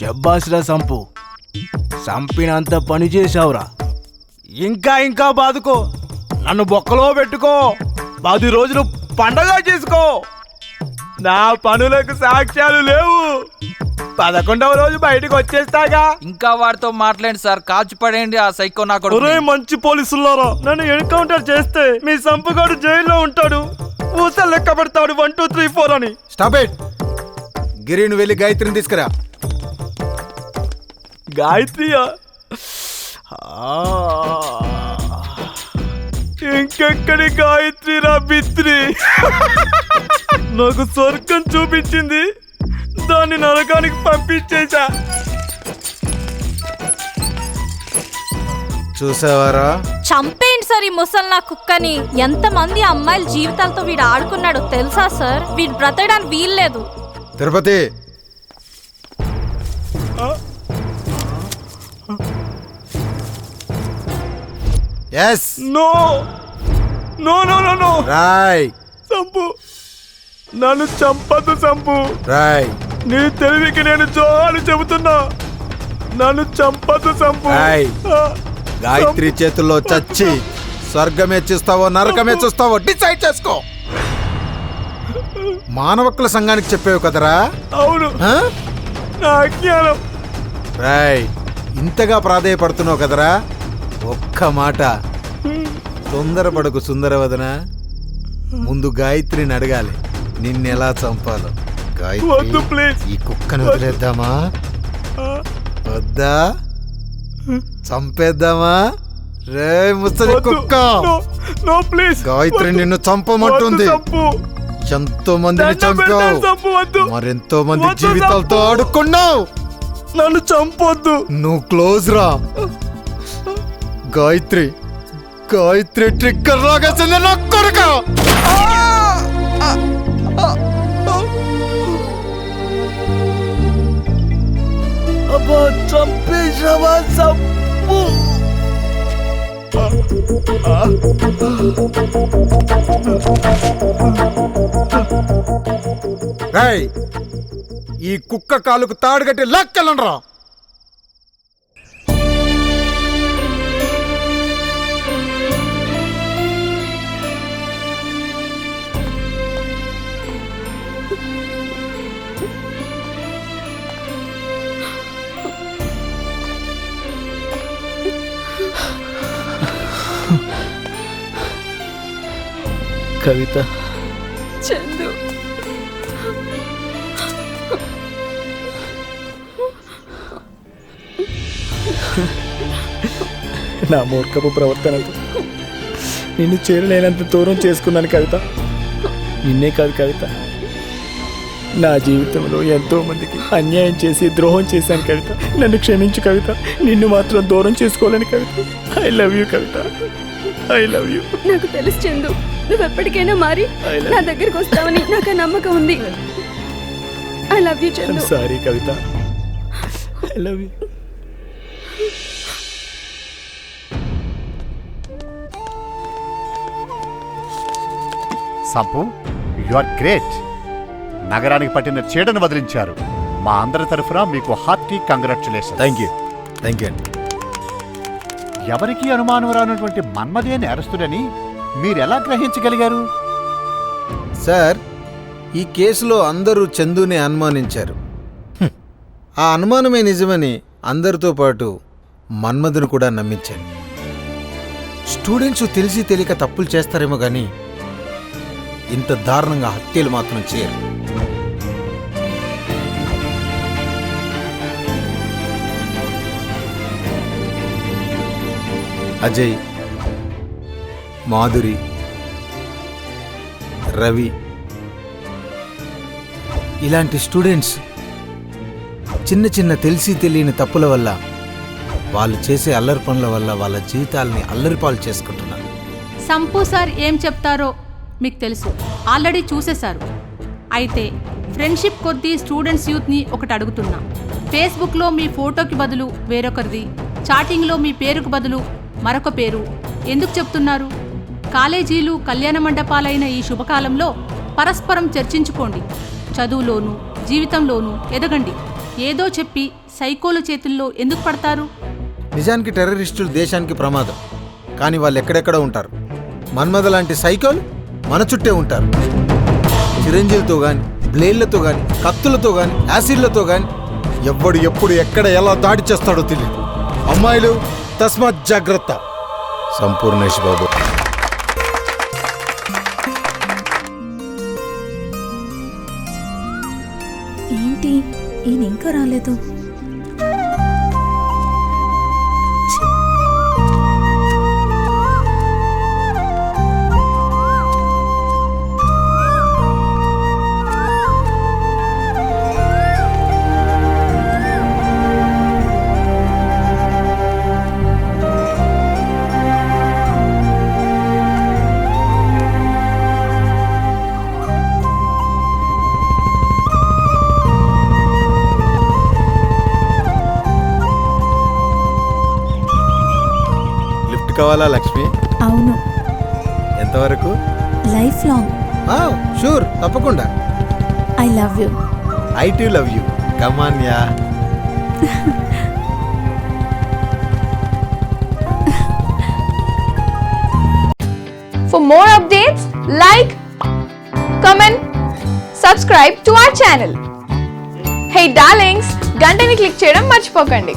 శబ్బాస్రా sump, సంపినంత పని చేశావురా. ఇంకా బాదుకో, నన్ను బొక్కలో పెట్టుకో, 10 రోజులు పండగ చేసుకో. నా పనులకు సాక్ష్యాలు లేవు. 11వ రోజు బయటకు వచ్చేస్తాగా. ఇంకా వాడితో మాట్లాడండి సార్, కాల్చి పడేయండి ఆ సైకో నా కొడుకు. మంచి పోలీసులారా, నన్ను ఎన్కౌంటర్ చేస్తే మీ సంపుగాడు జైల్లో ఉంటాడు, ఊస లెక్క పెడతాడు 1 2 3 4 అని. Stop it. గిరి, నువ్వు వెళ్ళి గాయత్రిని తీసుకురా. గాయత్రియా? ఇంకెక్కడి గాయత్రి రా బిత్రి. నాకు స్వర్గం చూపించింది, దాన్ని నరకానికి పంపించేశా. చూసావారా? చంపేయండి సార్ ఈ ముసల్నా కుక్కని. ఎంతమంది అమ్మాయిల జీవితాలతో వీడు ఆడుకున్నాడో తెలుసా సార్? వీడు బ్రతకడానికి వీల్లేదు. Tirupati, yes. No no no no no. Rai. సంపు, నన్ను చంపద్దు సంపు. రాయ్. నీ తెలివికి నేను జోహాలు చెబుతున్నా, నన్ను చంపద్దు సంపు. రాయ్. గాయత్రి చేతుల్లో చచ్చి స్వర్గమే చూస్తావో నరకమే చూస్తావో డిసైడ్ చేసుకో. మానవకుల సంఘానికి చెప్పావు కదరా? అవును, నా అజ్ఞానం. రాయ్, ఇంతగా ప్రాధేయపడుతున్నావు కదరా, ఒక్క మాట, తొందరపడకు సుందరవదన. ముందు గాయత్రిని అడగాలి నిన్నెలా చంపాలో. వద్దు గాయత్రి, ప్లీజ్. ఈ కుక్కను వదిలేద్దామా వద్దా? చంపేద్దామా? రే ముసలి కుక్క, నో ప్లీజ్. గాయత్రి నిన్ను చంపమంటుంది. ఎంతో మందిని చంపావు, మరెంతో మంది జీవితాలతో ఆడుకున్నావు. నన్ను చంపొద్దు. నువ్వు క్లోజ్ రా. గాయత్రి, గాయత్రి ట్రిగ్గర్ లాగేసింది నా కొడుక. అబ్బా, చంపేశావా సంపు? రేయ్, ఈ కుక్క కాలుకు తాడుగట్టి లాక్కెళ్ళండ్రా. కవిత, చందు, నా మూర్ఖపు ప్రవర్తనతో నిన్ను చేరలేనంత దూరం చేసుకున్నాను కవిత. నిన్నే కాదు కవిత, నా జీవితంలో ఎంతో మందికి అన్యాయం చేసి ద్రోహం చేశాను కవిత. నన్ను క్షమించు కవిత, నిన్ను మాత్రం దూరం చేసుకోలేని Kavitha. I love you Kavitha, I love you. నాకు తెలుసు చందు, నువ్వు ఎప్పటికైనా మారి నా దగ్గరికి వస్తావని నాకు ఆ నమ్మకం ఉంది. I love you Chandu. Sorry Kavitha, I love you. సంపు, యు ఆర్ గ్రేట్. నగరానికి పట్టిన చీడను వదిలించారు. మా అందరి తరఫున మీకు hearty congratulation. Thank you, thank you అండి. ఎవరికీ అనుమానం రానటువంటి మన్మదే నేరస్తుడని మీరెలా గ్రహించగలిగారు? సార్, ఈ కేసులో అందరూ చందుని అనుమానించారు. ఆ అనుమానమే నిజమని అందరితో పాటు మన్మధును కూడా నమ్మించాను. స్టూడెంట్స్ తెలిసి తెలియక తప్పులు చేస్తారేమో కానీ ఇంత దారుణంగా హత్యలు మాత్రం చేయరు. అజయ్, మాధురి, రవి ఇలాంటి స్టూడెంట్స్ చిన్న చిన్న తెలిసి తెలియని తప్పుల వల్ల, వాళ్ళు చేసే అల్లరి పనుల వల్ల వాళ్ళ జీవితాలని అల్లరిపాలు చేసుకుంటున్నారు. సంపు సార్ ఏం చెప్తారో మీకు తెలుసు, ఆల్రెడీ చూసేశారు. అయితే ఫ్రెండ్షిప్ కొద్దీ స్టూడెంట్స్ యూత్ని ఒకటి అడుగుతున్నా. ఫేస్బుక్లో మీ ఫోటోకి బదులు వేరొకరిది, చాటింగ్లో మీ పేరుకు బదులు మరొక పేరు ఎందుకు చెప్తున్నారు? కాలేజీలు కళ్యాణ మండపాలైన ఈ శుభకాలంలో పరస్పరం చర్చించుకోండి. చదువులోనూ జీవితంలోనూ ఎదగండి. ఏదో చెప్పి సైకోల చేతుల్లో ఎందుకు పడతారు? నిజానికి టెర్రరిస్టులు దేశానికి ప్రమాదం, కానీ వాళ్ళు ఎక్కడెక్కడ ఉంటారు. మన్మథ లాంటి సైకోలు మన చుట్టే ఉంటారు. చిరంజీలతో కానీ, బ్లేడ్లతో కానీ, కత్తులతో కానీ, యాసిడ్లతో కానీ ఎవ్వడు ఎప్పుడు ఎక్కడ ఎలా దాడి చేస్తాడో తెలియదు. అమ్మాయిలు తస్మాత్ జాగ్రత్త. సంపూర్ణేష్ బాబు. ఏంటి ఈయన ఇంకా రాలేదు? కావాలా లక్ష్మి? అవును. ఎంతవరకు? Life long. షూర్, తప్పకుండా. I love you. I to love you. Come on yeah. For more updates, like, comment, subscribe to our channel. Hey darlings, గంటని click చేయడం మర్చిపోకండి.